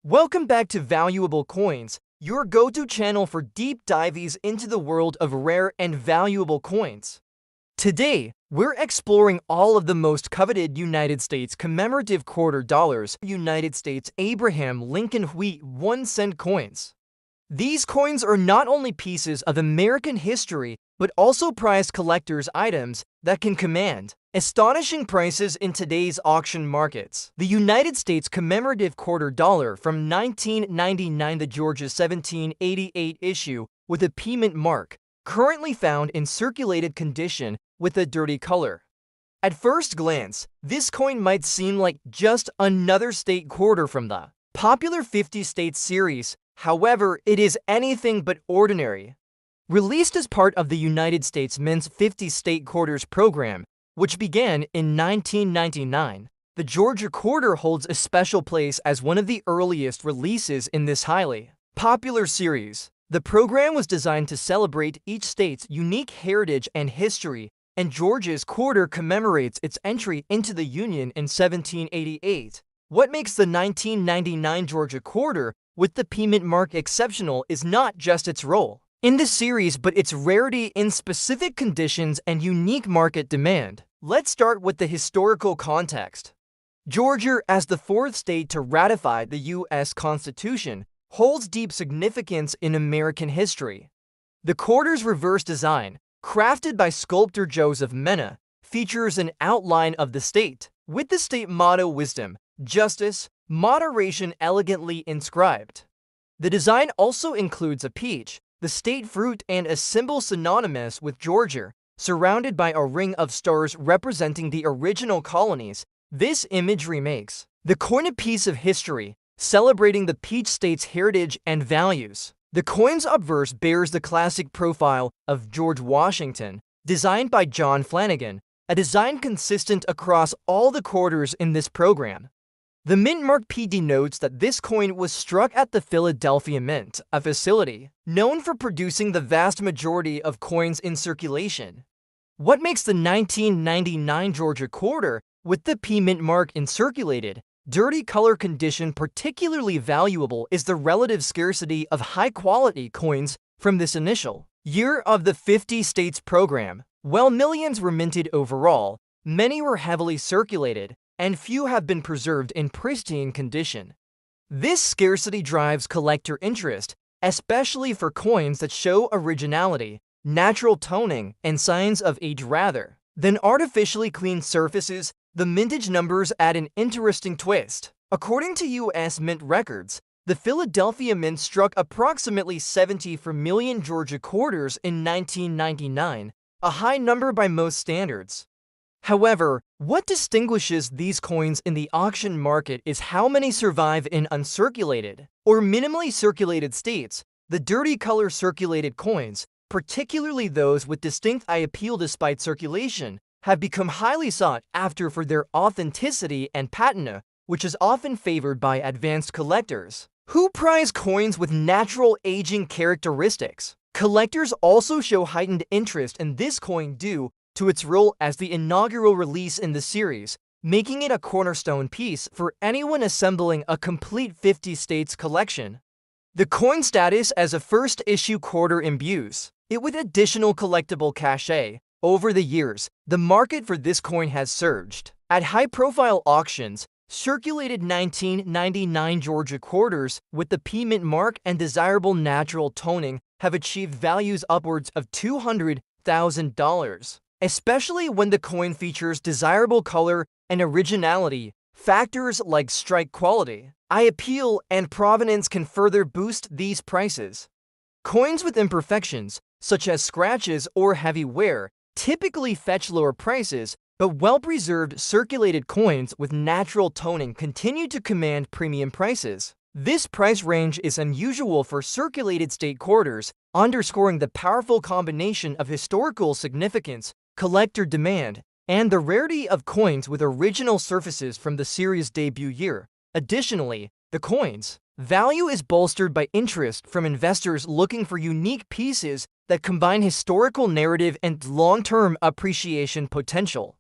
Welcome back to Valuable Coins, your go-to channel for deep dives into the world of rare and valuable coins. Today, we're exploring all of the most coveted United States commemorative quarter dollars, United States Abraham Lincoln Wheat 1-cent coins. These coins are not only pieces of American history, but also prized collector's items that can command astonishing prices in today's auction markets. The United States commemorative quarter dollar from 1999, the Georgia 1788 issue with a P mint mark, currently found in circulated condition with a dirty color. At first glance, this coin might seem like just another state quarter from the popular 50 state series. However, it is anything but ordinary. Released as part of the United States Mint's 50 State Quarters program, which began in 1999, the Georgia quarter holds a special place as one of the earliest releases in this highly popular series. The program was designed to celebrate each state's unique heritage and history, and Georgia's quarter commemorates its entry into the Union in 1788. What makes the 1999 Georgia quarter with the P mint mark exceptional is not just its role in the series, but its rarity in specific conditions and unique market demand. Let's start with the historical context. Georgia, as the fourth state to ratify the U.S. Constitution, holds deep significance in American history. The quarter's reverse design, crafted by sculptor Joseph Mena, features an outline of the state, with the state motto Wisdom, Justice, Moderation elegantly inscribed. The design also includes a peach, the state fruit, and a symbol synonymous with Georgia, surrounded by a ring of stars representing the original colonies. This imagery makes the coin a piece of history, celebrating the peach state's heritage and values. The coin's obverse bears the classic profile of George Washington, designed by John Flanagan, a design consistent across all the quarters in this program. The mint mark P denotes that this coin was struck at the Philadelphia Mint, a facility known for producing the vast majority of coins in circulation. What makes the 1999 Georgia quarter with the P mint mark in circulated, dirty color condition particularly valuable is the relative scarcity of high-quality coins from this initial year of the 50 states program. While millions were minted overall, many were heavily circulated, and few have been preserved in pristine condition. This scarcity drives collector interest, especially for coins that show originality, natural toning, and signs of age rather than artificially clean surfaces. The mintage numbers add an interesting twist. According to U.S. Mint records, the Philadelphia Mint struck approximately 74 million Georgia quarters in 1999, a high number by most standards. However, what distinguishes these coins in the auction market is how many survive in uncirculated or minimally circulated states. The dirty color circulated coins, particularly those with distinct eye appeal despite circulation, have become highly sought after for their authenticity and patina, which is often favored by advanced collectors who prize coins with natural aging characteristics. Collectors also show heightened interest in this coin due to its role as the inaugural release in the series, making it a cornerstone piece for anyone assembling a complete 50 states collection. The coin status as a first-issue quarter imbues it with additional collectible cachet. Over the years, the market for this coin has surged. At high-profile auctions, circulated 1999 Georgia quarters with the P mint mark and desirable natural toning have achieved values upwards of $200,000. Especially when the coin features desirable color and originality. Factors like strike quality, eye appeal, and provenance can further boost these prices. Coins with imperfections, such as scratches or heavy wear, typically fetch lower prices, but well-preserved circulated coins with natural toning continue to command premium prices. This price range is unusual for circulated state quarters, underscoring the powerful combination of historical significance, collector demand, and the rarity of coins with original surfaces from the series' debut year. Additionally, the coin's value is bolstered by interest from investors looking for unique pieces that combine historical narrative and long-term appreciation potential.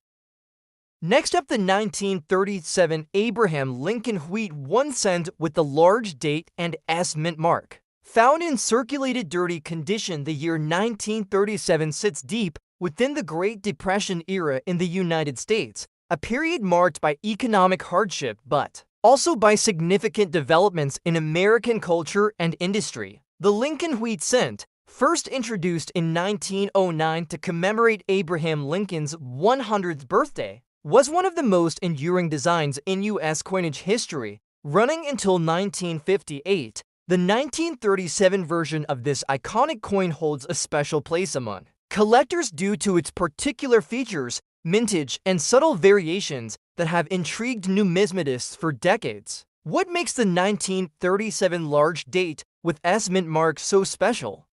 Next up, the 1937 Abraham Lincoln Wheat 1 cent with the large date and S mint mark. Found in circulated dirty condition, the year 1937 sits deep within the Great Depression era in the United States, a period marked by economic hardship but also by significant developments in American culture and industry. The Lincoln Wheat cent, first introduced in 1909 to commemorate Abraham Lincoln's 100th birthday, was one of the most enduring designs in U.S. coinage history. Running until 1958, the 1937 version of this iconic coin holds a special place among collectors due to its particular features, mintage, and subtle variations that have intrigued numismatists for decades. What makes the 1937 large date with S mint mark so special?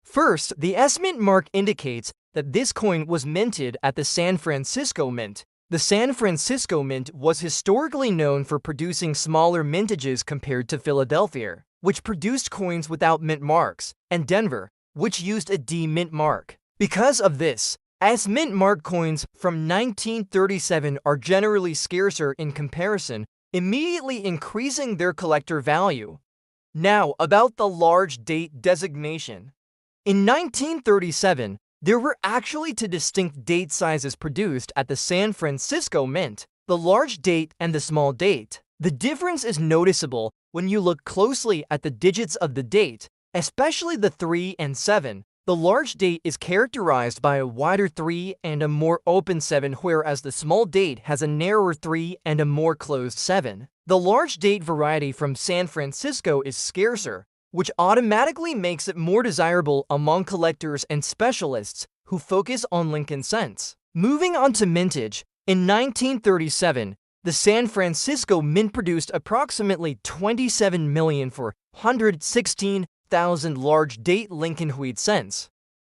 First, the S mint mark indicates that this coin was minted at the San Francisco Mint. The San Francisco Mint was historically known for producing smaller mintages compared to Philadelphia, which produced coins without mint marks, and Denver, which used a D mint mark. Because of this, S mint mark coins from 1937 are generally scarcer in comparison, immediately increasing their collector value. Now, about the large date designation. In 1937, there were actually two distinct date sizes produced at the San Francisco Mint, the large date and the small date. The difference is noticeable when you look closely at the digits of the date, especially the 3 and 7. The large date is characterized by a wider 3 and a more open 7, whereas the small date has a narrower 3 and a more closed 7. The large date variety from San Francisco is scarcer, which automatically makes it more desirable among collectors and specialists who focus on Lincoln cents. Moving on to mintage, in 1937, the San Francisco Mint produced approximately 27,416,000 large date Lincoln Wheat cents.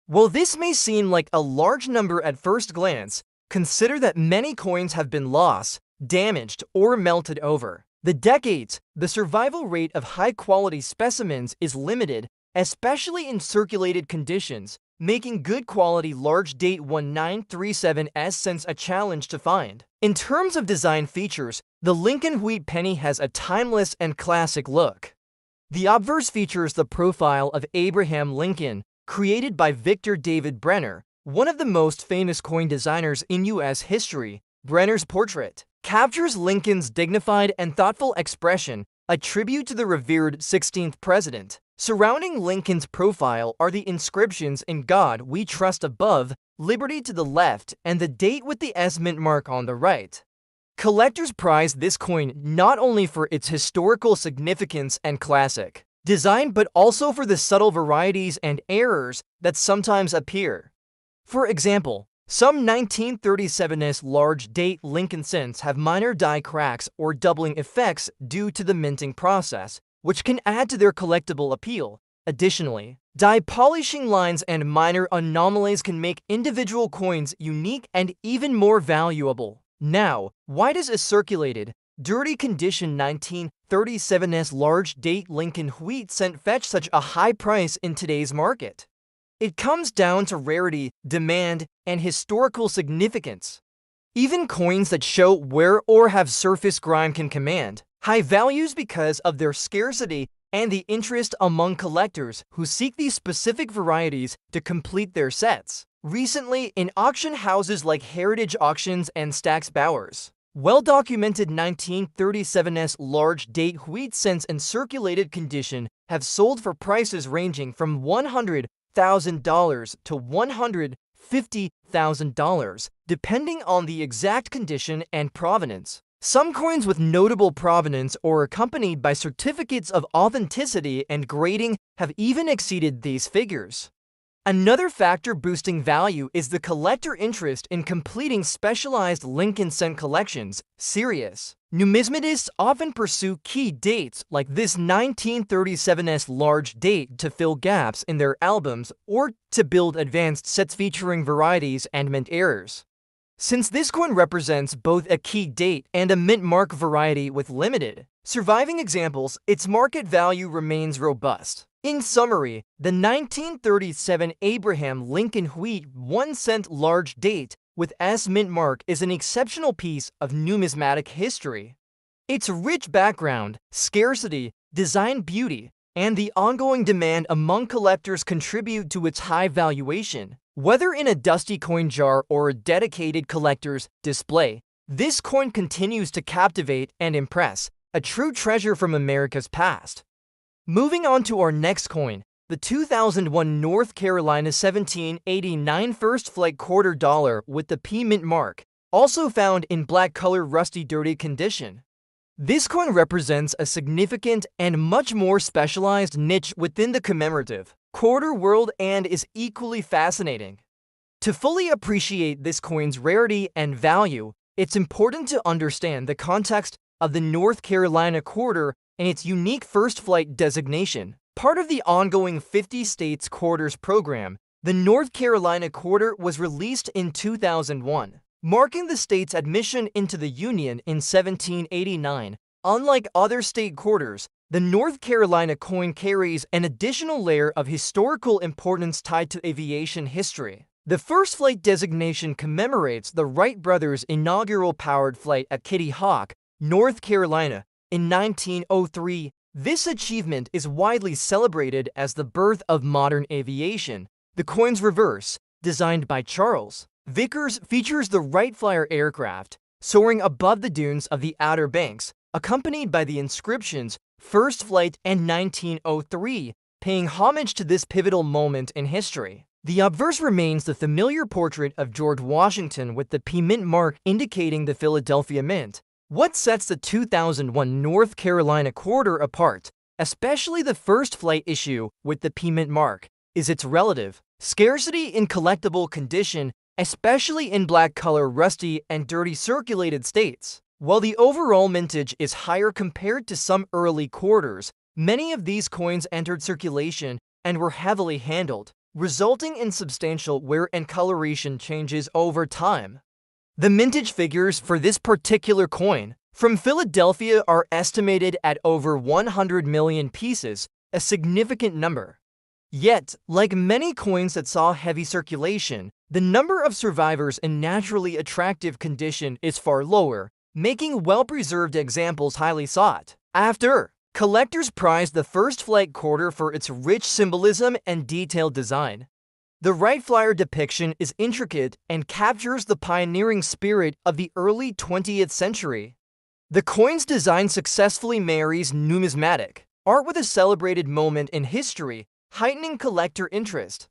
While this may seem like a large number at first glance, consider that many coins have been lost, damaged, or melted over the decades. The survival rate of high-quality specimens is limited, especially in circulated conditions, making good-quality large-date 1937 cents a challenge to find. In terms of design features, the Lincoln Wheat penny has a timeless and classic look. The obverse features the profile of Abraham Lincoln, created by Victor David Brenner, one of the most famous coin designers in U.S. history. Brenner's portrait captures Lincoln's dignified and thoughtful expression, a tribute to the revered 16th president. Surrounding Lincoln's profile are the inscriptions "In God We Trust" above, "Liberty" to the left, and the date with the S mint mark on the right. Collectors prize this coin not only for its historical significance and classic design, but also for the subtle varieties and errors that sometimes appear. For example, some 1937's large date Lincoln cents have minor die cracks or doubling effects due to the minting process, which can add to their collectible appeal. Additionally, die polishing lines and minor anomalies can make individual coins unique and even more valuable. Now, why does a circulated, dirty condition 1937's large date Lincoln Wheat cent fetch such a high price in today's market? It comes down to rarity, demand, and historical significance. Even coins that show wear or have surface grime can command high values because of their scarcity and the interest among collectors who seek these specific varieties to complete their sets. Recently, in auction houses like Heritage Auctions and Stack's Bowers, well-documented 1937's large date wheat cents in circulated condition have sold for prices ranging from $100,000 to $150,000, depending on the exact condition and provenance. Some coins with notable provenance or accompanied by certificates of authenticity and grading have even exceeded these figures. Another factor boosting value is the collector interest in completing specialized Lincoln cent collections. Serious numismatists often pursue key dates like this 1937's large date to fill gaps in their albums or to build advanced sets featuring varieties and mint errors. Since this coin represents both a key date and a mint mark variety with limited surviving examples, its market value remains robust. In summary, the 1937 Abraham Lincoln Wheat 1 cent large date with S mint mark is an exceptional piece of numismatic history. Its rich background, scarcity, design beauty, and the ongoing demand among collectors contribute to its high valuation. Whether in a dusty coin jar or a dedicated collector's display, this coin continues to captivate and impress, a true treasure from America's past. Moving on to our next coin, the 2001 North Carolina 1789 First Flight Quarter Dollar with the P mint mark, also found in black color rusty dirty condition. This coin represents a significant and much more specialized niche within the commemorative quarter world and is equally fascinating. To fully appreciate this coin's rarity and value, it's important to understand the context of the North Carolina quarter and its unique first flight designation. Part of the ongoing 50 States Quarters program, the North Carolina quarter was released in 2001, marking the state's admission into the Union in 1789. Unlike other state quarters, the North Carolina coin carries an additional layer of historical importance tied to aviation history. The first flight designation commemorates the Wright brothers' inaugural powered flight at Kitty Hawk, North Carolina, in 1903. This achievement is widely celebrated as the birth of modern aviation. The coin's reverse, designed by Charles Vickers, features the Wright Flyer aircraft soaring above the dunes of the Outer Banks, accompanied by the inscriptions First Flight and 1903, paying homage to this pivotal moment in history. The obverse remains the familiar portrait of George Washington with the P mint mark indicating the Philadelphia Mint. What sets the 2001 North Carolina quarter apart, especially the first flight issue with the P mint mark, is its relative scarcity in collectible condition, especially in black color rusty and dirty circulated states. While the overall mintage is higher compared to some early quarters, many of these coins entered circulation and were heavily handled, resulting in substantial wear and coloration changes over time. The mintage figures for this particular coin from Philadelphia are estimated at over 100 million pieces, a significant number. Yet, like many coins that saw heavy circulation, the number of survivors in naturally attractive condition is far lower, making well-preserved examples highly sought after. Collectors prize the first flight quarter for its rich symbolism and detailed design. The Wright Flyer depiction is intricate and captures the pioneering spirit of the early 20th century. The coin's design successfully marries numismatic art with a celebrated moment in history, heightening collector interest.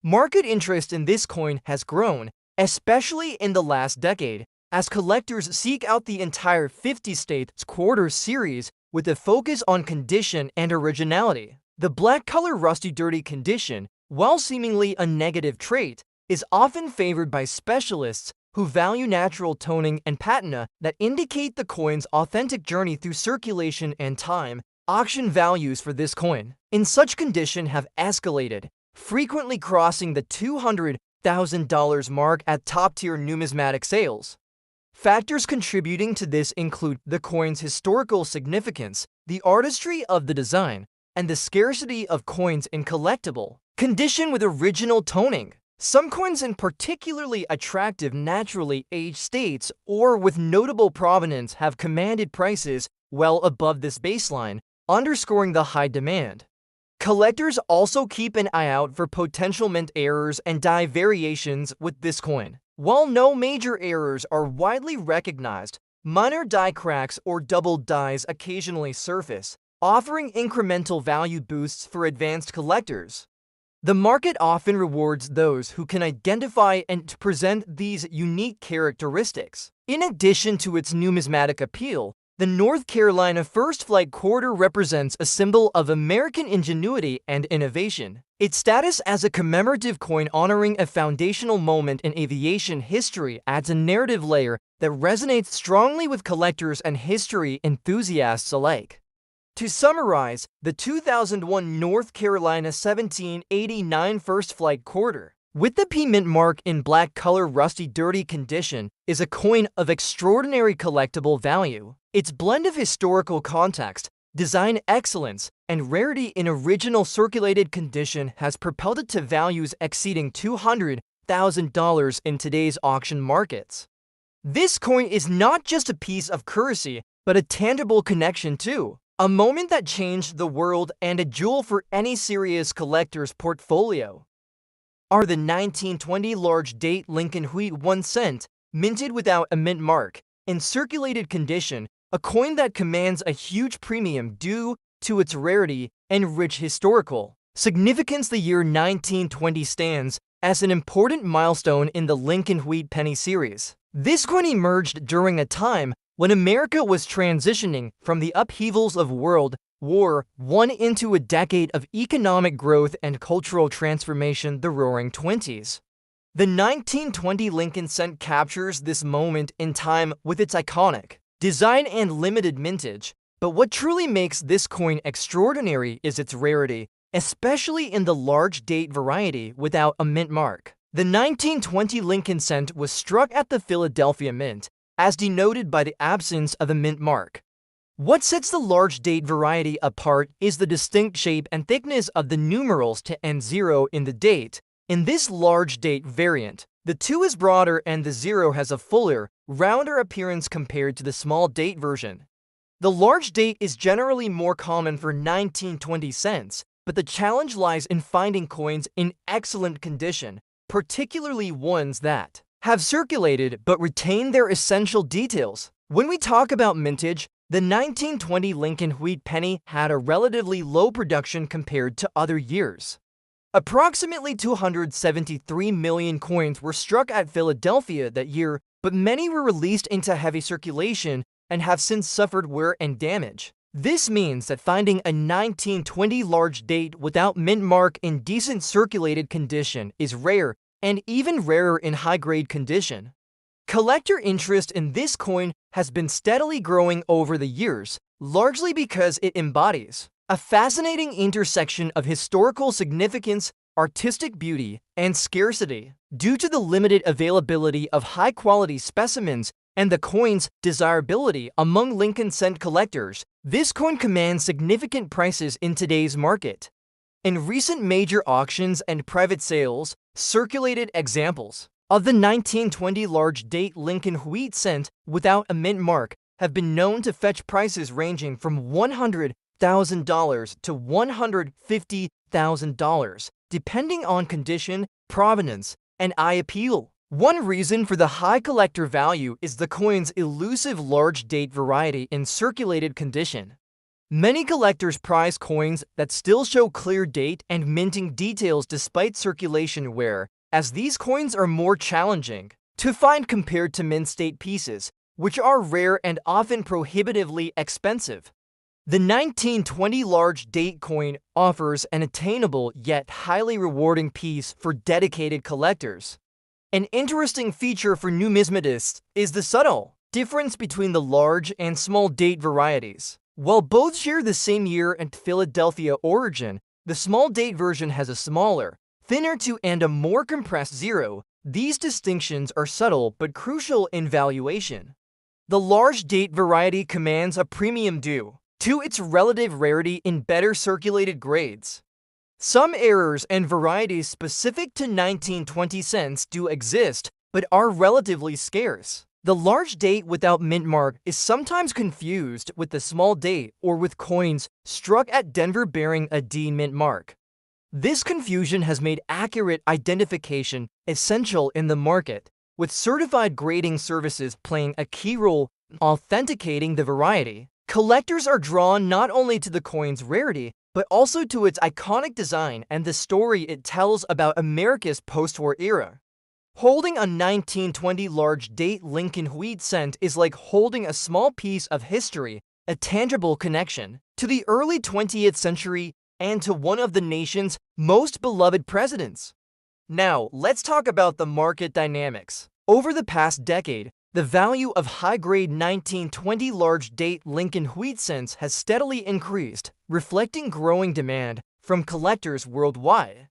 Market interest in this coin has grown, especially in the last decade, as collectors seek out the entire 50 States Quarter series with a focus on condition and originality. The black color rusty dirty condition, while seemingly a negative trait, is often favored by specialists who value natural toning and patina that indicate the coin's authentic journey through circulation and time. Auction values for this coin in such condition have escalated, frequently crossing the $200,000 mark at top-tier numismatic sales. Factors contributing to this include the coin's historical significance, the artistry of the design, and the scarcity of coins in collectible condition with original toning. Some coins in particularly attractive naturally aged states or with notable provenance have commanded prices well above this baseline, underscoring the high demand. Collectors also keep an eye out for potential mint errors and die variations with this coin. While no major errors are widely recognized, minor die cracks or doubled dies occasionally surface, offering incremental value boosts for advanced collectors. The market often rewards those who can identify and present these unique characteristics. In addition to its numismatic appeal, the North Carolina First Flight Quarter represents a symbol of American ingenuity and innovation. Its status as a commemorative coin honoring a foundational moment in aviation history adds a narrative layer that resonates strongly with collectors and history enthusiasts alike. To summarize, the 2001 North Carolina 1789 First Flight Quarter, with the P mint mark in black color rusty dirty condition, is a coin of extraordinary collectible value. Its blend of historical context, design excellence, and rarity in original circulated condition has propelled it to values exceeding $200,000 $100,000 in today's auction markets. This coin is not just a piece of currency, but a tangible connection too. A moment that changed the world and a jewel for any serious collector's portfolio. Are the 1920 large-date Lincoln Wheat 1 cent, minted without a mint mark, in circulated condition, a coin that commands a huge premium due to its rarity and rich historical significance. The year 1920 stands as an important milestone in the Lincoln Wheat penny series. This coin emerged during a time when America was transitioning from the upheavals of World War I into a decade of economic growth and cultural transformation, the Roaring Twenties. The 1920 Lincoln cent captures this moment in time with its iconic design and limited mintage, but what truly makes this coin extraordinary is its rarity, especially in the large date variety without a mint mark. The 1920 Lincoln cent was struck at the Philadelphia Mint, as denoted by the absence of a mint mark. What sets the large date variety apart is the distinct shape and thickness of the numerals to end 0 in the date. In this large date variant, the 2 is broader and the 0 has a fuller, rounder appearance compared to the small date version. The large date is generally more common for 1920 cents, but the challenge lies in finding coins in excellent condition, particularly ones that have circulated but retain their essential details. When we talk about mintage, the 1920 Lincoln Wheat penny had a relatively low production compared to other years. Approximately 273 million coins were struck at Philadelphia that year, but many were released into heavy circulation and have since suffered wear and damage. This means that finding a 1920 large date without mint mark in decent circulated condition is rare, and even rarer in high-grade condition. Collector interest in this coin has been steadily growing over the years, largely because it embodies a fascinating intersection of historical significance, artistic beauty, and scarcity. Due to the limited availability of high-quality specimens and the coin's desirability among Lincoln cent collectors, this coin commands significant prices in today's market. In recent major auctions and private sales, circulated examples of the 1920 large date Lincoln Wheat cent without a mint mark have been known to fetch prices ranging from $100,000 to $150,000, depending on condition, provenance, and eye appeal. One reason for the high collector value is the coin's elusive large date variety in circulated condition. Many collectors prize coins that still show clear date and minting details despite circulation wear, as these coins are more challenging to find compared to mint state pieces, which are rare and often prohibitively expensive. The 1920 large date coin offers an attainable yet highly rewarding piece for dedicated collectors. An interesting feature for numismatists is the subtle difference between the large and small date varieties. While both share the same year and Philadelphia origin, the small date version has a smaller, thinner 2 and a more compressed 0. These distinctions are subtle but crucial in valuation. The large date variety commands a premium due to its relative rarity in better circulated grades. Some errors and varieties specific to 1920 cents do exist, but are relatively scarce. The large date without mint mark is sometimes confused with the small date or with coins struck at Denver bearing a D mint mark. This confusion has made accurate identification essential in the market, with certified grading services playing a key role in authenticating the variety. Collectors are drawn not only to the coin's rarity, but also to its iconic design and the story it tells about America's post-war era. Holding a 1920 large date Lincoln Wheat cent is like holding a small piece of history, a tangible connection to the early 20th century and to one of the nation's most beloved presidents. Now, let's talk about the market dynamics. Over the past decade, the value of high-grade 1920 large date Lincoln Wheat cents has steadily increased, reflecting growing demand from collectors worldwide.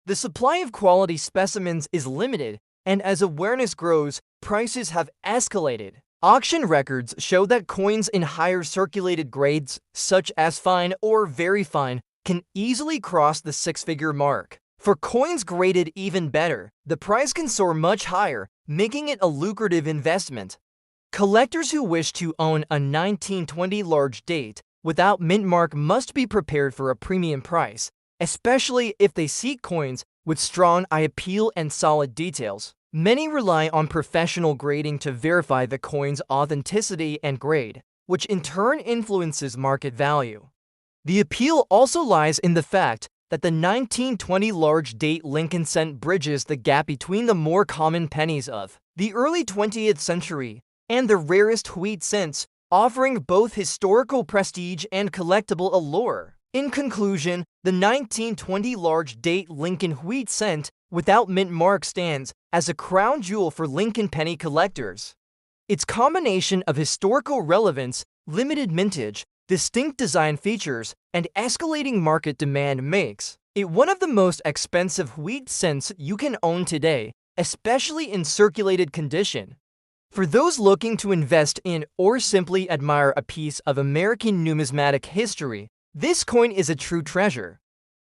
The supply of quality specimens is limited, and as awareness grows, prices have escalated. Auction records show that coins in higher circulated grades, such as fine or very fine, can easily cross the six-figure mark. For coins graded even better, the price can soar much higher, making it a lucrative investment. Collectors who wish to own a 1920 large date without mint mark must be prepared for a premium price, especially if they seek coins with strong eye appeal and solid details. Many rely on professional grading to verify the coin's authenticity and grade, which in turn influences market value. The appeal also lies in the fact that the 1920 large date Lincoln cent bridges the gap between the more common pennies of the early 20th century and the rarest wheat cents, offering both historical prestige and collectible allure. In conclusion, the 1920 large date Lincoln wheat cent without mint mark stands as a crown jewel for Lincoln penny collectors. Its combination of historical relevance, limited mintage, distinct design features, and escalating market demand makes it one of the most expensive wheat cents you can own today, especially in circulated condition. For those looking to invest in or simply admire a piece of American numismatic history, this coin is a true treasure.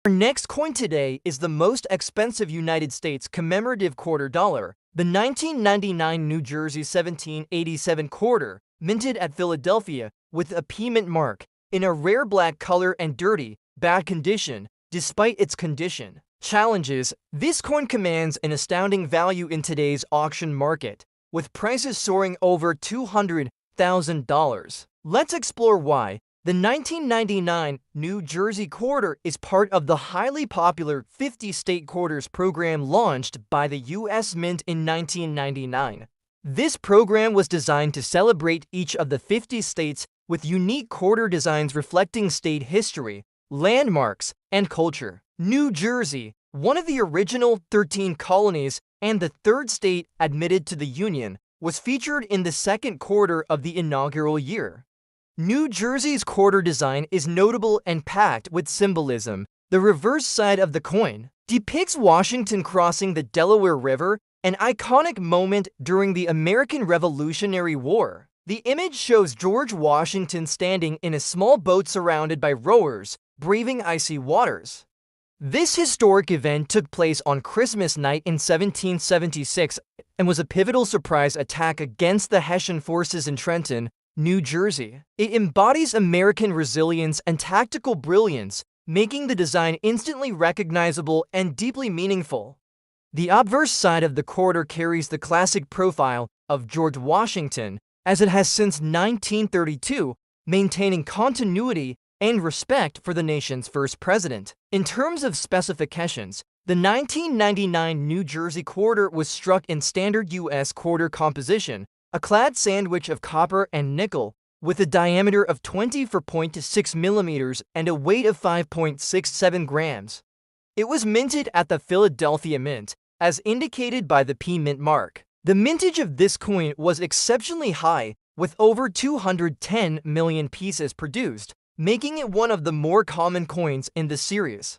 Our next coin today is the most expensive United States commemorative quarter dollar, the 1999 New Jersey 1787 quarter, minted at Philadelphia with a P mint mark, in a rare black color and dirty, bad condition. Despite its condition challenges, this coin commands an astounding value in today's auction market, with prices soaring over $200,000. Let's explore why. The 1999 New Jersey quarter is part of the highly popular 50 State Quarters program launched by the U.S. Mint in 1999. This program was designed to celebrate each of the 50 states with unique quarter designs reflecting state history, landmarks, and culture. New Jersey, one of the original 13 colonies and the third state admitted to the Union, was featured in the second quarter of the inaugural year. New Jersey's quarter design is notable and packed with symbolism. The reverse side of the coin depicts Washington crossing the Delaware River, an iconic moment during the American Revolutionary War. The image shows George Washington standing in a small boat surrounded by rowers, braving icy waters. This historic event took place on Christmas night in 1776 and was a pivotal surprise attack against the Hessian forces in Trenton, New Jersey. It embodies American resilience and tactical brilliance, making the design instantly recognizable and deeply meaningful. The obverse side of the quarter carries the classic profile of George Washington, as it has since 1932, maintaining continuity and respect for the nation's first president. In terms of specifications, the 1999 New Jersey quarter was struck in standard U.S. quarter composition, a clad sandwich of copper and nickel, with a diameter of 24.6 millimeters and a weight of 5.67 grams. It was minted at the Philadelphia Mint, as indicated by the P mint mark. The mintage of this coin was exceptionally high, with over 210 million pieces produced, making it one of the more common coins in the series.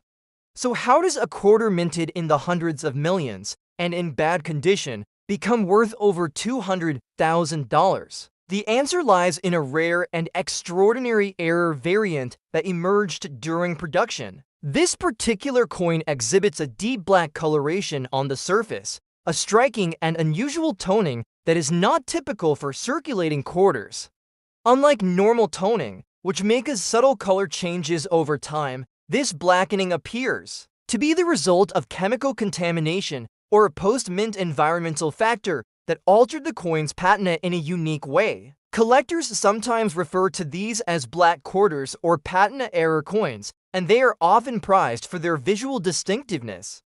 So how does a quarter minted in the hundreds of millions, and in bad condition, become worth over $200,000? The answer lies in a rare and extraordinary error variant that emerged during production. This particular coin exhibits a deep black coloration on the surface, a striking and unusual toning that is not typical for circulating quarters. Unlike normal toning, which makes subtle color changes over time, this blackening appears to be the result of chemical contamination or a post-mint environmental factor that altered the coin's patina in a unique way. Collectors sometimes refer to these as black quarters or patina error coins, and they are often prized for their visual distinctiveness.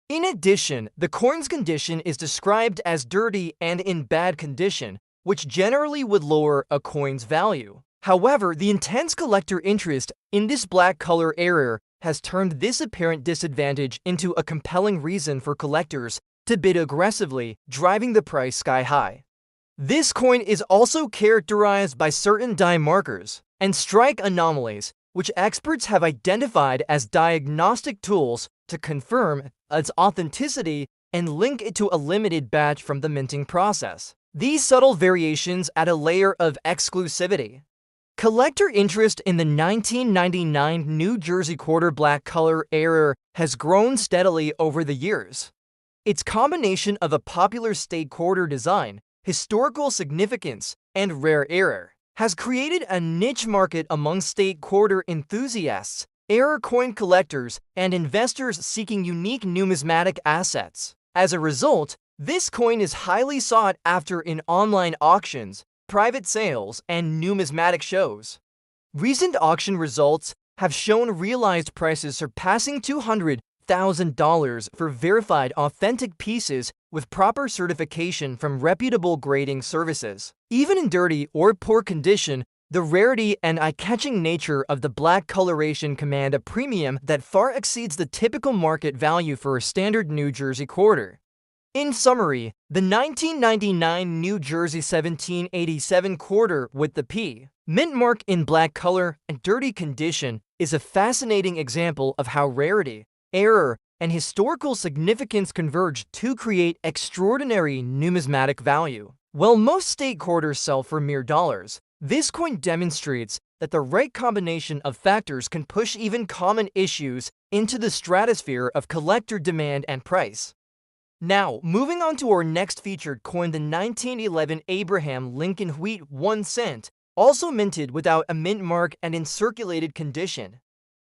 In addition, the coin's condition is described as dirty and in bad condition, which generally would lower a coin's value. However, the intense collector interest in this black color error has turned this apparent disadvantage into a compelling reason for collectors to bid aggressively, driving the price sky high. This coin is also characterized by certain die markers and strike anomalies, which experts have identified as diagnostic tools to confirm its authenticity and link it to a limited batch from the minting process. These subtle variations add a layer of exclusivity. Collector interest in the 1999 New Jersey quarter black color era has grown steadily over the years. Its combination of a popular state quarter design, historical significance, and rare era has created a niche market among state quarter enthusiasts, era coin collectors, and investors seeking unique numismatic assets. As a result, this coin is highly sought after in online auctions, private sales, and numismatic shows. Recent auction results have shown realized prices surpassing $200,000 for verified authentic pieces with proper certification from reputable grading services. Even in dirty or poor condition, the rarity and eye-catching nature of the black coloration command a premium that far exceeds the typical market value for a standard New Jersey quarter. In summary, the 1999 New Jersey 1787 quarter with the P mint mark in black color and dirty condition is a fascinating example of how rarity, error, and historical significance converge to create extraordinary numismatic value. While most state quarters sell for mere dollars, this coin demonstrates that the right combination of factors can push even common issues into the stratosphere of collector demand and price. Now, moving on to our next featured coin, the 1911 Abraham Lincoln Wheat 1 cent, also minted without a mint mark and in circulated condition.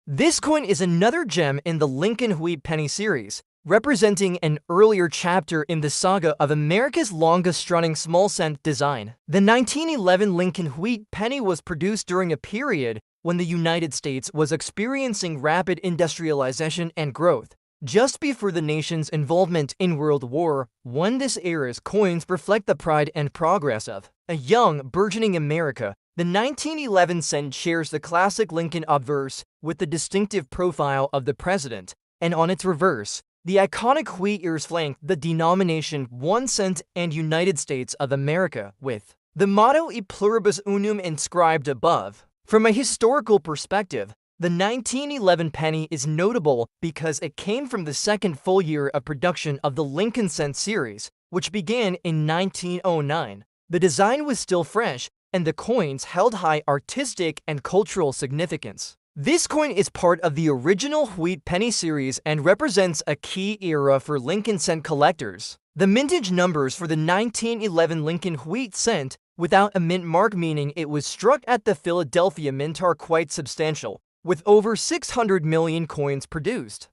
This coin is another gem in the Lincoln Wheat penny series, representing an earlier chapter in the saga of America's longest-running small cent design. The 1911 Lincoln Wheat penny was produced during a period when the United States was experiencing rapid industrialization and growth, just before the nation's involvement in World War I. This era's coins reflect the pride and progress of a young, burgeoning America. The 1911 cent shares the classic Lincoln obverse with the distinctive profile of the president, and on its reverse, the iconic wheat ears flank the denomination 1 cent and United States of America, with the motto E pluribus unum inscribed above. From a historical perspective, the 1911 penny is notable because it came from the second full year of production of the Lincoln Cent series, which began in 1909. The design was still fresh, and the coins held high artistic and cultural significance. This coin is part of the original Wheat penny series and represents a key era for Lincoln Cent collectors. The mintage numbers for the 1911 Lincoln Wheat cent without a mint mark, meaning it was struck at the Philadelphia Mint, are quite substantial, with over 600 million coins produced.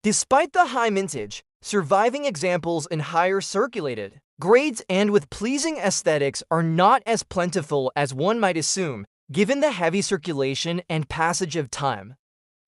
Despite the high mintage, surviving examples in higher circulated grades and with pleasing aesthetics are not as plentiful as one might assume, given the heavy circulation and passage of time.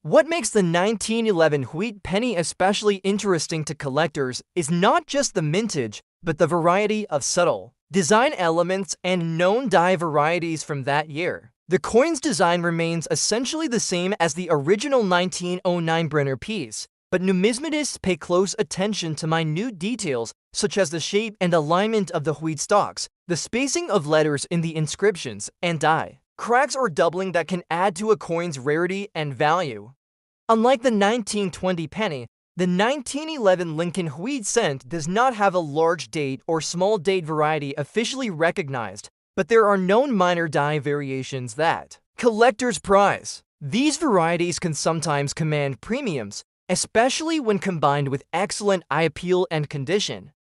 What makes the 1911 Wheat penny especially interesting to collectors is not just the mintage, but the variety of subtle design elements and known die varieties from that year. The coin's design remains essentially the same as the original 1909 Brenner piece, but numismatists pay close attention to minute details such as the shape and alignment of the wheat stalks, the spacing of letters in the inscriptions, and die cracks or doubling that can add to a coin's rarity and value. Unlike the 1920 penny, the 1911 Lincoln Wheat cent does not have a large date or small date variety officially recognized, but there are known minor die variations that collectors prize. These varieties can sometimes command premiums, especially when combined with excellent eye appeal and condition.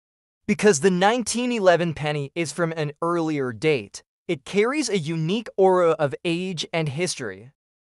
Because the 1911 penny is from an earlier date, it carries a unique aura of age and history.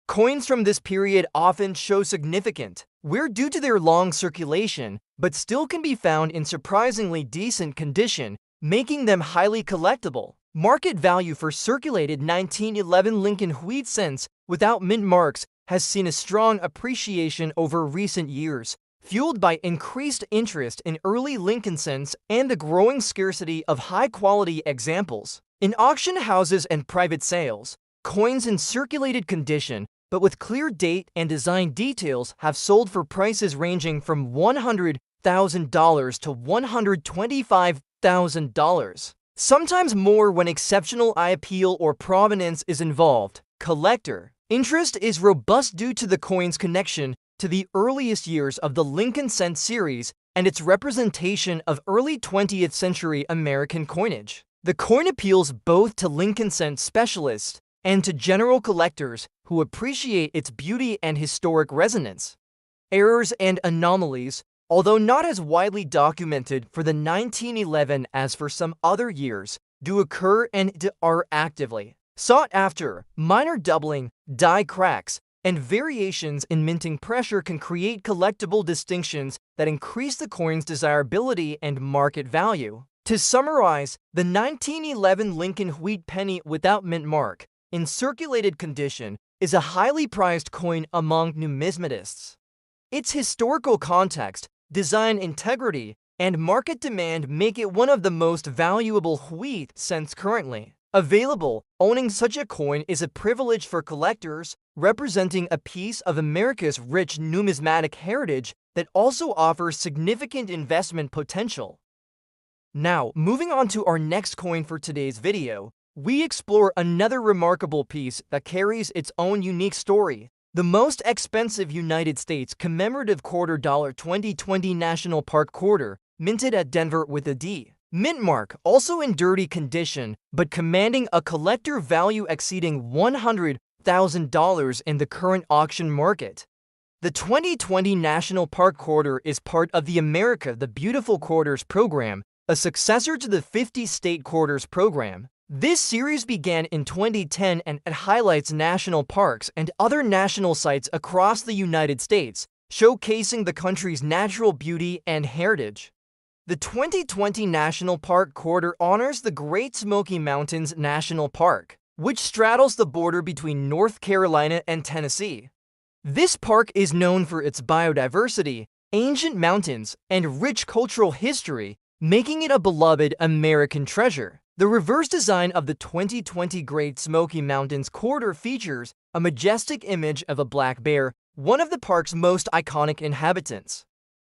Coins from this period often show significant wear due to their long circulation, but still can be found in surprisingly decent condition, making them highly collectible. Market value for circulated 1911 Lincoln Wheat cents without mint marks has seen a strong appreciation over recent years, fueled by increased interest in early Lincoln cents and the growing scarcity of high-quality examples. In auction houses and private sales, coins in circulated condition but with clear date and design details have sold for prices ranging from $100,000 to $125,000. Sometimes more when exceptional eye appeal or provenance is involved. Collector interest is robust due to the coin's connection to the earliest years of the Lincoln Cent series and its representation of early 20th century American coinage. The coin appeals both to Lincoln Cent specialists and to general collectors who appreciate its beauty and historic resonance. Errors and anomalies, although not as widely documented for the 1911 as for some other years, do occur and are actively sought after. Minor doubling, die cracks, and variations in minting pressure can create collectible distinctions that increase the coin's desirability and market value. To summarize, the 1911 Lincoln Wheat penny without mint mark, in circulated condition, is a highly prized coin among numismatists. Its historical context, design integrity, and market demand make it one of the most valuable wheat cents currently available. Owning such a coin is a privilege for collectors, representing a piece of America's rich numismatic heritage that also offers significant investment potential. Now, moving on to our next coin for today's video, we explore another remarkable piece that carries its own unique story. The most expensive United States commemorative quarter dollar 2020 National Park quarter, minted at Denver with a D. Mint mark, also in dirty condition, but commanding a collector value exceeding $100,000 in the current auction market. The 2020 National Park quarter is part of the America the Beautiful Quarters program, a successor to the 50-state quarters program. This series began in 2010 and it highlights national parks and other national sites across the United States, showcasing the country's natural beauty and heritage. The 2020 National Park quarter honors the Great Smoky Mountains National Park, which straddles the border between North Carolina and Tennessee. This park is known for its biodiversity, ancient mountains, and rich cultural history, making it a beloved American treasure. The reverse design of the 2020 Great Smoky Mountains quarter features a majestic image of a black bear, one of the park's most iconic inhabitants.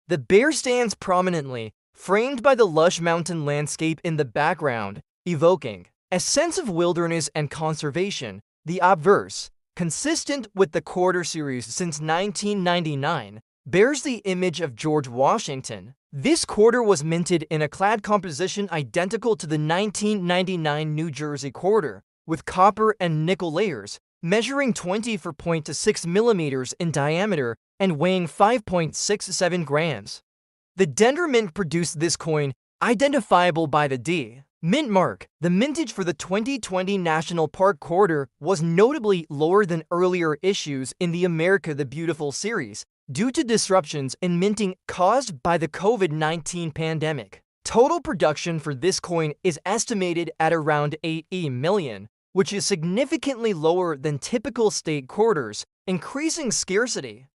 The bear stands prominently, framed by the lush mountain landscape in the background, evoking a sense of wilderness and conservation. The obverse, consistent with the quarter series since 1999, bears the image of George Washington. This quarter was minted in a clad composition identical to the 1999 New Jersey quarter, with copper and nickel layers, measuring 24.6 millimeters in diameter and weighing 5.67 grams. The Denver Mint produced this coin, identifiable by the D. Mint mark. The mintage for the 2020 National Park quarter was notably lower than earlier issues in the America the Beautiful series, due to disruptions in minting caused by the COVID-19 pandemic. Total production for this coin is estimated at around 80 million, which is significantly lower than typical state quarters, increasing scarcity.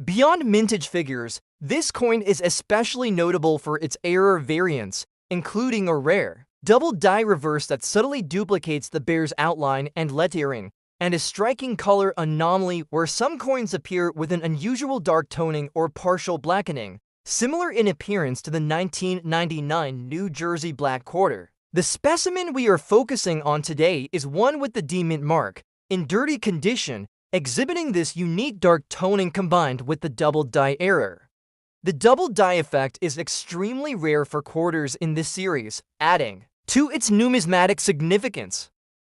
Beyond mintage figures, this coin is especially notable for its error variants, including a rare double die reverse that subtly duplicates the bear's outline and lettering, and a striking color anomaly where some coins appear with an unusual dark toning or partial blackening, similar in appearance to the 1999 New Jersey Black quarter. The specimen we are focusing on today is one with the D mint mark, in dirty condition, exhibiting this unique dark toning combined with the double die error. The double die effect is extremely rare for quarters in this series, adding to its numismatic significance.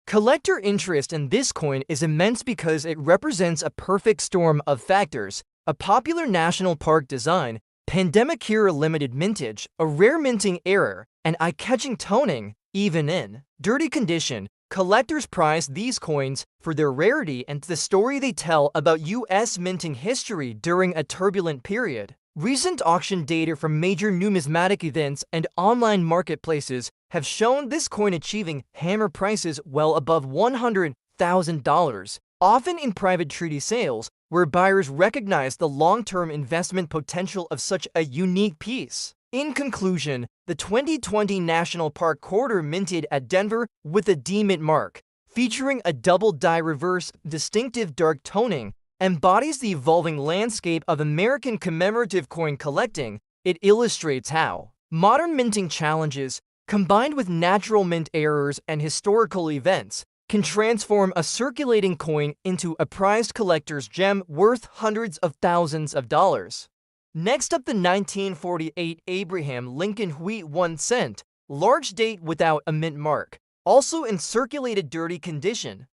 Collector interest in this coin is immense because it represents a perfect storm of factors: a popular national park design, pandemic era limited mintage, a rare minting error, and eye-catching toning. Even in dirty condition, collectors prize these coins for their rarity and the story they tell about U.S. minting history during a turbulent period. Recent auction data from major numismatic events and online marketplaces have shown this coin achieving hammer prices well above $100,000, often in private treaty sales, where buyers recognize the long-term investment potential of such a unique piece. In conclusion, the 2020 National Park quarter minted at Denver with a D mint mark, featuring a double die reverse, distinctive dark toning, embodies the evolving landscape of American commemorative coin collecting. It illustrates how modern minting challenges, combined with natural mint errors and historical events, can transform a circulating coin into a prized collector's gem worth hundreds of thousands of dollars. Next up, the 1948 Abraham Lincoln Wheat 1 cent, large date without a mint mark, also in circulated dirty condition.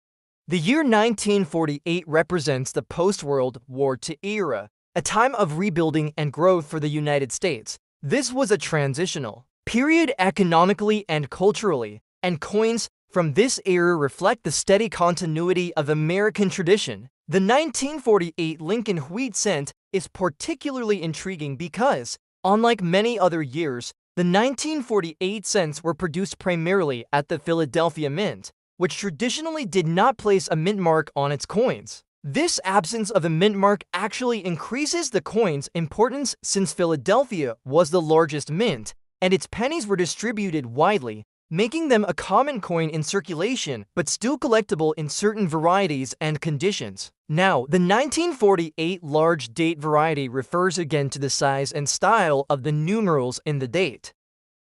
The year 1948 represents the post-World War II era, a time of rebuilding and growth for the United States. This was a transitional period economically and culturally, and coins from this era reflect the steady continuity of American tradition. The 1948 Lincoln wheat cent is particularly intriguing because, unlike many other years, the 1948 cents were produced primarily at the Philadelphia Mint, which traditionally did not place a mint mark on its coins. This absence of a mint mark actually increases the coin's importance since Philadelphia was the largest mint, and its pennies were distributed widely, making them a common coin in circulation but still collectible in certain varieties and conditions. Now, the 1948 large date variety refers again to the size and style of the numerals in the date.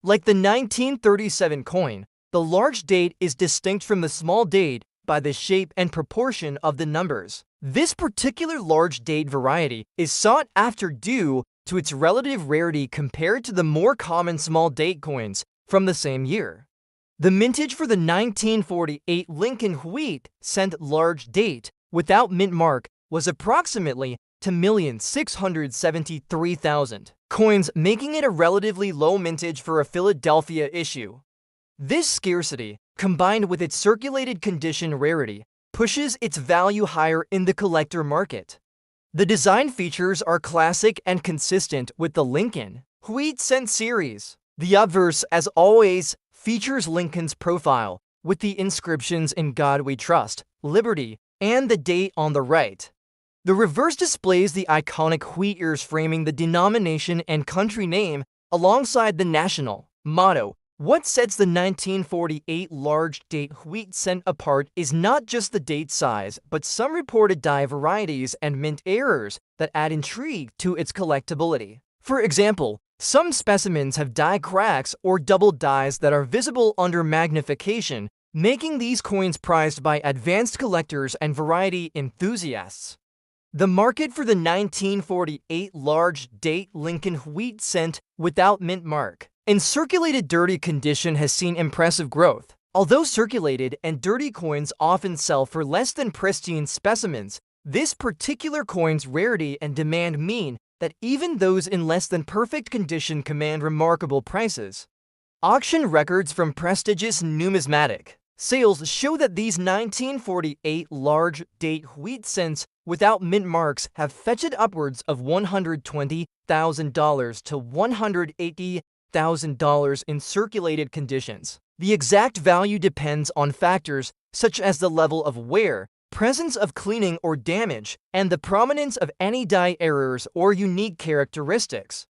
Like the 1937 coin, the large date is distinct from the small date by the shape and proportion of the numbers. This particular large date variety is sought after due to its relative rarity compared to the more common small date coins from the same year. The mintage for the 1948 Lincoln wheat cent large date without mint mark was approximately 2,673,000 coins, making it a relatively low mintage for a Philadelphia issue. This scarcity, combined with its circulated condition rarity, pushes its value higher in the collector market. The design features are classic and consistent with the Lincoln wheat cent series. The obverse, as always, features Lincoln's profile, with the inscriptions "In God We Trust," "Liberty," and the date on the right. The reverse displays the iconic wheat ears framing the denomination and country name alongside the national motto. What sets the 1948 large date wheat cent apart is not just the date size, but some reported die varieties and mint errors that add intrigue to its collectability. For example, some specimens have die cracks or double dies that are visible under magnification, making these coins prized by advanced collectors and variety enthusiasts. The market for the 1948 large date Lincoln wheat cent without mint mark in circulated dirty condition has seen impressive growth. Although circulated and dirty coins often sell for less than pristine specimens, this particular coin's rarity and demand mean that even those in less than perfect condition command remarkable prices. Auction records from prestigious numismatic sales show that these 1948 large date wheat cents without mint marks have fetched upwards of $120,000 to $180,000 in circulated conditions. The exact value depends on factors such as the level of wear, presence of cleaning or damage, and the prominence of any die errors or unique characteristics.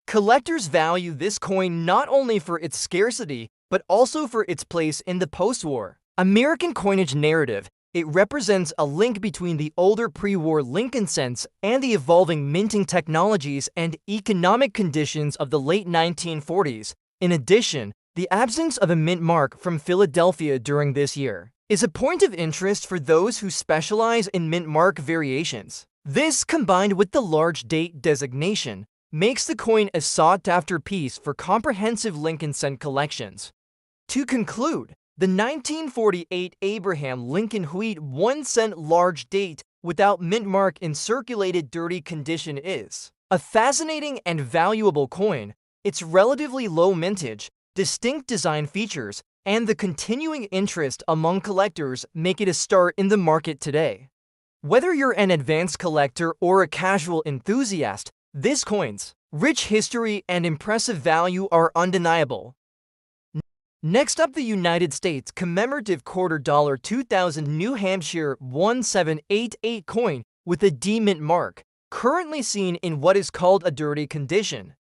Collectors value this coin not only for its scarcity, but also for its place in the post-war American coinage narrative. It represents a link between the older pre-war Lincoln cents and the evolving minting technologies and economic conditions of the late 1940s. In addition, the absence of a mint mark from Philadelphia during this year is a point of interest for those who specialize in mint mark variations. This, combined with the large date designation, makes the coin a sought-after piece for comprehensive Lincoln cent collections. To conclude, the 1948 Abraham Lincoln wheat 1 cent large date without mint mark in circulated dirty condition is a fascinating and valuable coin. Its relatively low mintage, distinct design features, and the continuing interest among collectors make it a star in the market today. Whether you're an advanced collector or a casual enthusiast, this coin's rich history and impressive value are undeniable. Next up, the United States commemorative quarter dollar 2000 New Hampshire 1788 coin with a D mint mark, currently seen in what is called a dirty condition.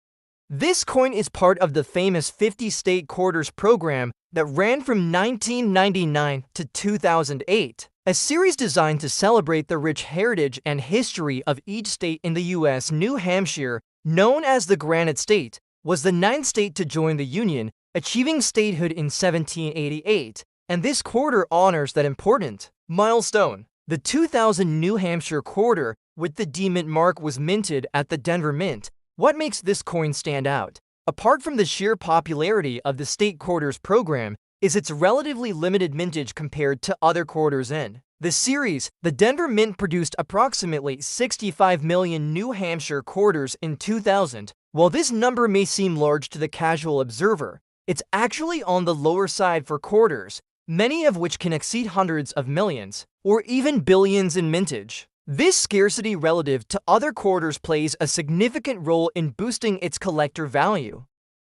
This coin is part of the famous 50 state quarters program that ran from 1999 to 2008, a series designed to celebrate the rich heritage and history of each state in the U.S. New Hampshire, known as the Granite State, was the 9th state to join the Union, achieving statehood in 1788, and this quarter honors that important milestone. The 2000 New Hampshire quarter with the D mint mark was minted at the Denver Mint. What makes this coin stand out, apart from the sheer popularity of the state quarters program, is its relatively limited mintage compared to other quarters in The series, the Denver Mint produced approximately 65 million New Hampshire quarters in 2000. While this number may seem large to the casual observer, it's actually on the lower side for quarters, many of which can exceed hundreds of millions, or even billions in mintage. This scarcity relative to other quarters plays a significant role in boosting its collector value.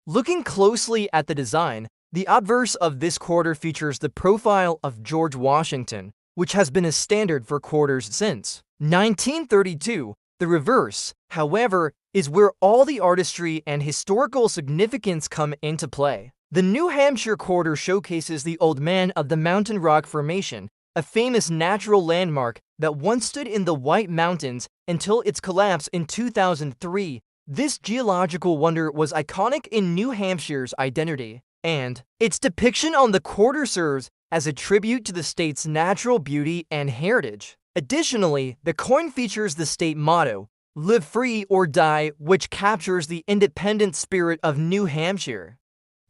Looking closely at the design, the obverse of this quarter features the profile of George Washington, which has been a standard for quarters since 1932. The reverse, however, is where all the artistry and historical significance come into play. The New Hampshire quarter showcases the Old Man of the Mountain Rock Formation, a famous natural landmark that once stood in the White Mountains until its collapse in 2003. This geological wonder was iconic in New Hampshire's identity, and its depiction on the quarter serves as a tribute to the state's natural beauty and heritage. Additionally, the coin features the state motto, "Live free or die," which captures the independent spirit of New Hampshire.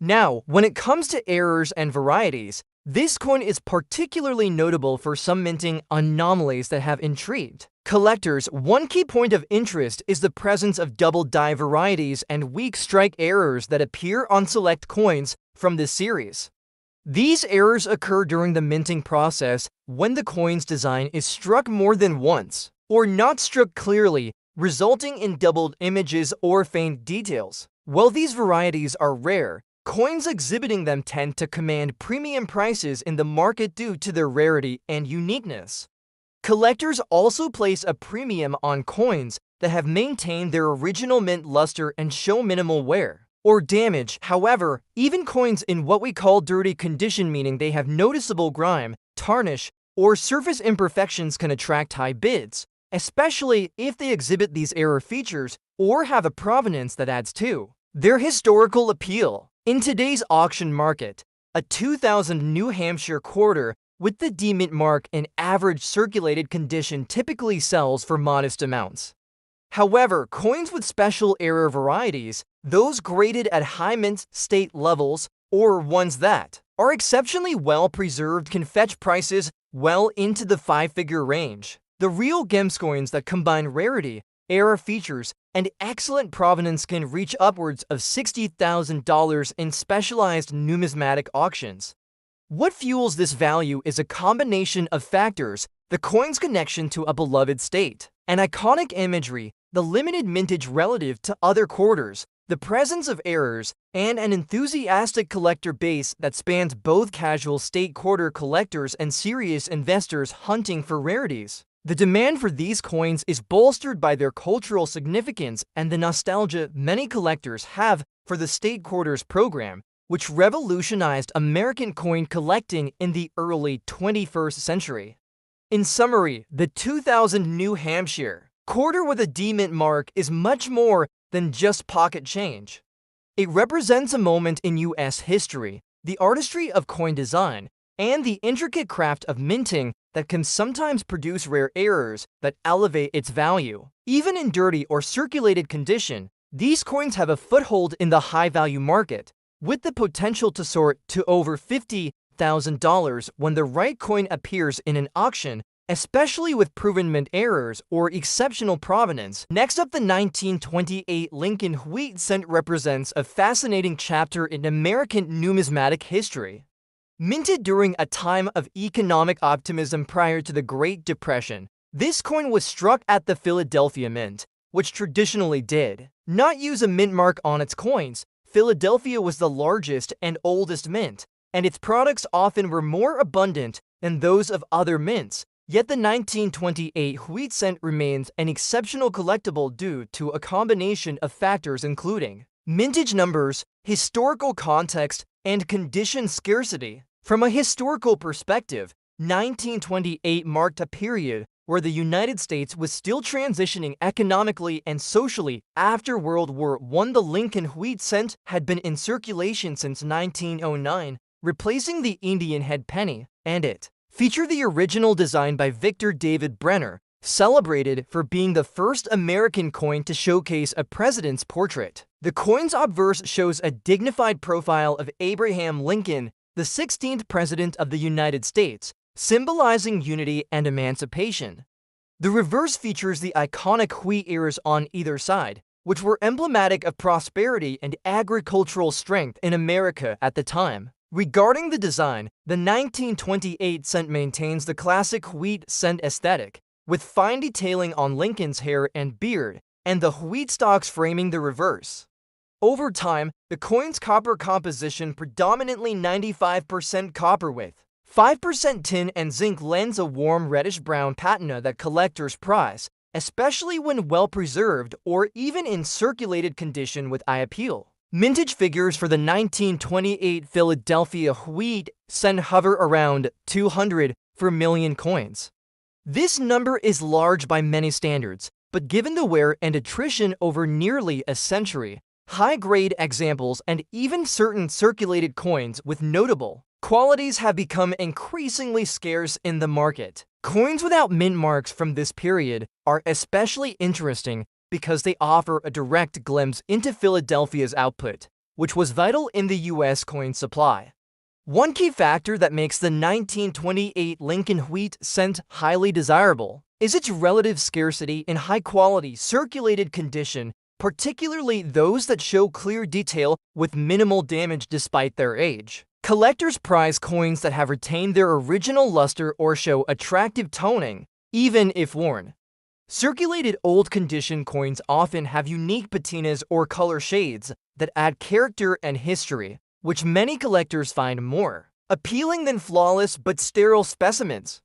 Now, when it comes to errors and varieties, this coin is particularly notable for some minting anomalies that have intrigued collectors. One key point of interest is the presence of double die varieties and weak strike errors that appear on select coins from this series. These errors occur during the minting process when the coin's design is struck more than once, or not struck clearly, resulting in doubled images or faint details. While these varieties are rare, coins exhibiting them tend to command premium prices in the market due to their rarity and uniqueness. Collectors also place a premium on coins that have maintained their original mint luster and show minimal wear or damage. However, even coins in what we call dirty condition, meaning they have noticeable grime, tarnish, or surface imperfections, can attract high bids, especially if they exhibit these error features or have a provenance that adds to their historical appeal. In today's auction market, a 2000 New Hampshire quarter with the D-Mint mark in average circulated condition typically sells for modest amounts. However, coins with special error varieties, those graded at high mint state levels, or ones that are exceptionally well preserved, can fetch prices well into the five-figure range. The real gemcoins that combine rarity, error features, and excellent provenance can reach upwards of $60,000 in specialized numismatic auctions. What fuels this value is a combination of factors: the coin's connection to a beloved state, an iconic imagery, the limited mintage relative to other quarters, the presence of errors, and an enthusiastic collector base that spans both casual state quarter collectors and serious investors hunting for rarities. The demand for these coins is bolstered by their cultural significance and the nostalgia many collectors have for the state quarters program, which revolutionized American coin collecting in the early 21st century. In summary, the 2000 New Hampshire quarter with a D-Mint mark is much more than just pocket change. It represents a moment in U.S. history, the artistry of coin design, and the intricate craft of minting that can sometimes produce rare errors that elevate its value. Even in dirty or circulated condition, these coins have a foothold in the high-value market, with the potential to soar to over $50,000 when the right coin appears in an auction, especially with proven mint errors or exceptional provenance. Next up, the 1928 Lincoln Wheat Cent represents a fascinating chapter in American numismatic history. Minted during a time of economic optimism prior to the Great Depression, this coin was struck at the Philadelphia Mint, which traditionally did not use a mint mark on its coins. Philadelphia was the largest and oldest mint, and its products often were more abundant than those of other mints. Yet the 1928 Wheat Cent remains an exceptional collectible due to a combination of factors including mintage numbers, historical context, and condition scarcity. From a historical perspective, 1928 marked a period where the United States was still transitioning economically and socially after World War I. The Lincoln Wheat Cent had been in circulation since 1909, replacing the Indian head penny, and it featured the original design by Victor David Brenner, celebrated for being the first American coin to showcase a president's portrait. The coin's obverse shows a dignified profile of Abraham Lincoln, the 16th President of the United States, symbolizing unity and emancipation. The reverse features the iconic wheat ears on either side, which were emblematic of prosperity and agricultural strength in America at the time. Regarding the design, the 1928 cent maintains the classic wheat cent aesthetic, with fine detailing on Lincoln's hair and beard, and the wheat stalks framing the reverse. Over time, the coin's copper composition, predominantly 95% copper with 5% tin and zinc, lends a warm reddish-brown patina that collectors prize, especially when well-preserved or even in circulated condition with eye appeal. Mintage figures for the 1928 Philadelphia wheat cent hover around 200 per million coins. This number is large by many standards, but given the wear and attrition over nearly a century, high-grade examples and even certain circulated coins with notable qualities have become increasingly scarce in the market. Coins without mint marks from this period are especially interesting because they offer a direct glimpse into Philadelphia's output, which was vital in the U.S. coin supply. One key factor that makes the 1928 Lincoln wheat cent highly desirable is its relative scarcity in high-quality, circulated condition, particularly those that show clear detail with minimal damage despite their age. Collectors prize coins that have retained their original luster or show attractive toning, even if worn. Circulated old-condition coins often have unique patinas or color shades that add character and history, which many collectors find more appealing than flawless but sterile specimens.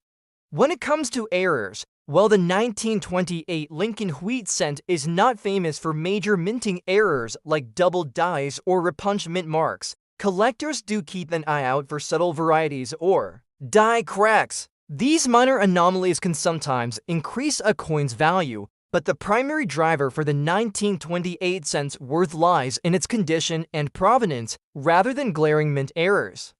When it comes to errors, while the 1928 Lincoln wheat cent is not famous for major minting errors like double dies or repunch mint marks, collectors do keep an eye out for subtle varieties or die cracks. These minor anomalies can sometimes increase a coin's value, but the primary driver for the 1928 cent's worth lies in its condition and provenance rather than glaring mint errors.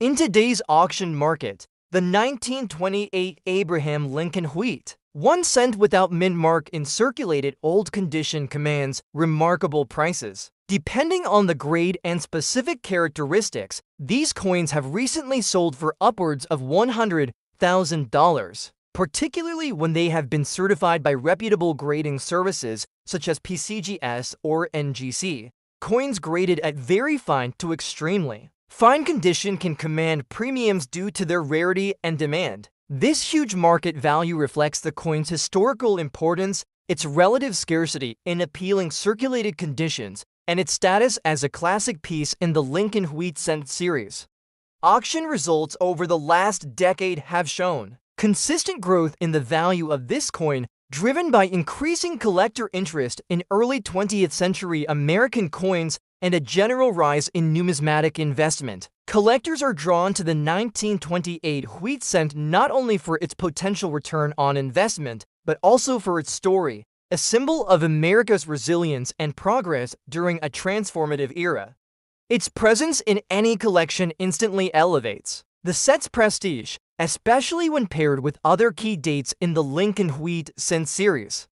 In today's auction market, the 1928 Abraham Lincoln wheat, 1 cent without mint mark in circulated old condition, commands remarkable prices. Depending on the grade and specific characteristics, these coins have recently sold for upwards of $100,000, particularly when they have been certified by reputable grading services such as PCGS or NGC. Coins graded at very fine to extremely fine condition can command premiums due to their rarity and demand. This huge market value reflects the coin's historical importance, its relative scarcity in appealing circulated conditions, and its status as a classic piece in the Lincoln wheat cent series. Auction results over the last decade have shown consistent growth in the value of this coin, driven by increasing collector interest in early 20th century American coins and a general rise in numismatic investment. Collectors are drawn to the 1928 wheat cent not only for its potential return on investment, but also for its story, a symbol of America's resilience and progress during a transformative era. Its presence in any collection instantly elevates the set's prestige, especially when paired with other key dates in the Lincoln wheat cent series.